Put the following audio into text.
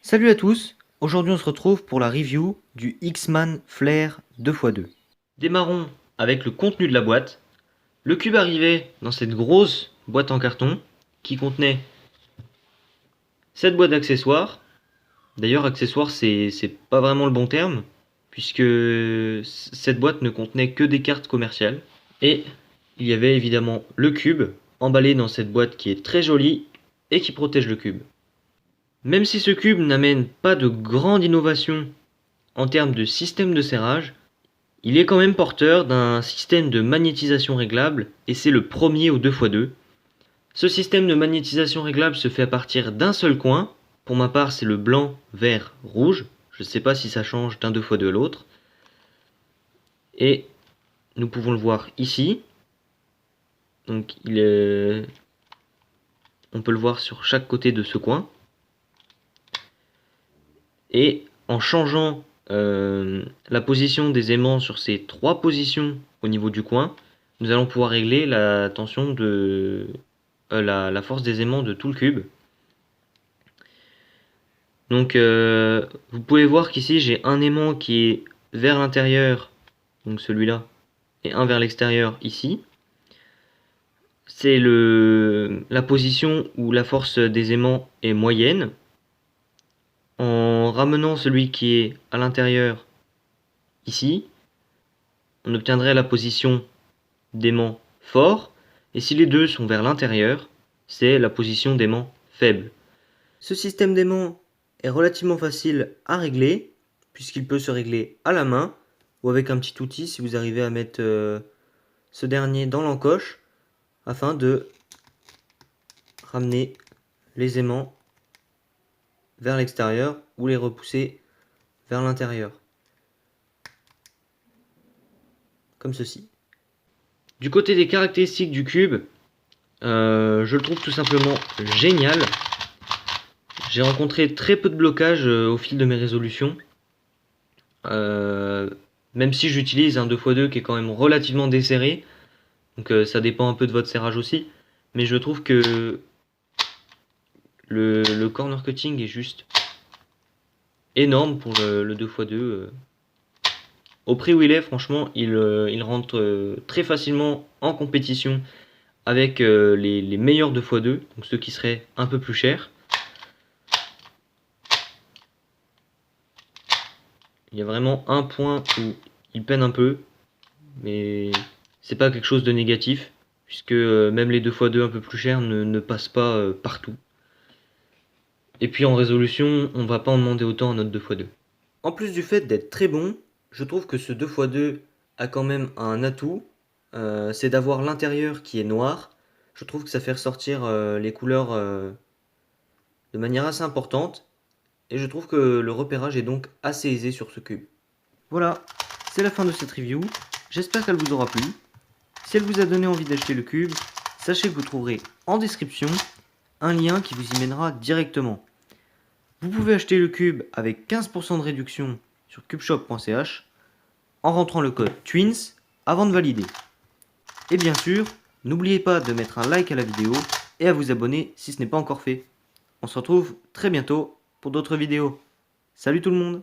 Salut à tous, aujourd'hui on se retrouve pour la review du X-Man Flare 2x2. Démarrons avec le contenu de la boîte. Le cube arrivait dans cette grosse boîte en carton qui contenait cette boîte d'accessoires. D'ailleurs accessoires c'est pas vraiment le bon terme puisque cette boîte ne contenait que des cartes commerciales. Et il y avait évidemment le cube emballé dans cette boîte qui est très jolie et qui protège le cube. Même si ce cube n'amène pas de grande innovation en termes de système de serrage, il est quand même porteur d'un système de magnétisation réglable et c'est le premier au 2x2. Ce système de magnétisation réglable se fait à partir d'un seul coin. Pour ma part, c'est le blanc, vert, rouge. Je ne sais pas si ça change d'un 2x2 à l'autre. Et nous pouvons le voir ici. Donc on peut le voir sur chaque côté de ce coin. Et en changeant la position des aimants sur ces trois positions au niveau du coin, nous allons pouvoir régler la tension de la force des aimants de tout le cube. Donc vous pouvez voir qu'ici j'ai un aimant qui est vers l'intérieur, donc celui-là, et un vers l'extérieur ici. C'est la position où la force des aimants est moyenne. En ramenant celui qui est à l'intérieur ici, on obtiendrait la position d'aimant fort, et si les deux sont vers l'intérieur, c'est la position d'aimant faible. Ce système d'aimant est relativement facile à régler, puisqu'il peut se régler à la main, ou avec un petit outil si vous arrivez à mettre ce dernier dans l'encoche, afin de ramener les aimants vers l'extérieur ou les repousser vers l'intérieur. Comme ceci. Du côté des caractéristiques du cube, je le trouve tout simplement génial. J'ai rencontré très peu de blocages au fil de mes résolutions. Même si j'utilise un 2x2 qui est quand même relativement desserré. Donc ça dépend un peu de votre serrage aussi. Mais je trouve que le corner cutting est juste énorme pour le 2x2. Au prix où il est, franchement, il rentre très facilement en compétition avec les meilleurs 2x2, donc ceux qui seraient un peu plus chers. Il y a vraiment un point où il peine un peu, mais c'est pas quelque chose de négatif, puisque même les 2x2 un peu plus chers ne passent pas partout. Et puis en résolution, on va pas en demander autant à notre 2x2. En plus du fait d'être très bon, je trouve que ce 2x2 a quand même un atout, c'est d'avoir l'intérieur qui est noir. Je trouve que ça fait ressortir les couleurs de manière assez importante, et je trouve que le repérage est donc assez aisé sur ce cube. Voilà, c'est la fin de cette review, j'espère qu'elle vous aura plu. Si elle vous a donné envie d'acheter le cube, sachez que vous trouverez en description un lien qui vous y mènera directement. Vous pouvez acheter le cube avec 15% de réduction sur cubeshop.ch en rentrant le code TWINS avant de valider. Et bien sûr, n'oubliez pas de mettre un like à la vidéo et à vous abonner si ce n'est pas encore fait. On se retrouve très bientôt pour d'autres vidéos. Salut tout le monde!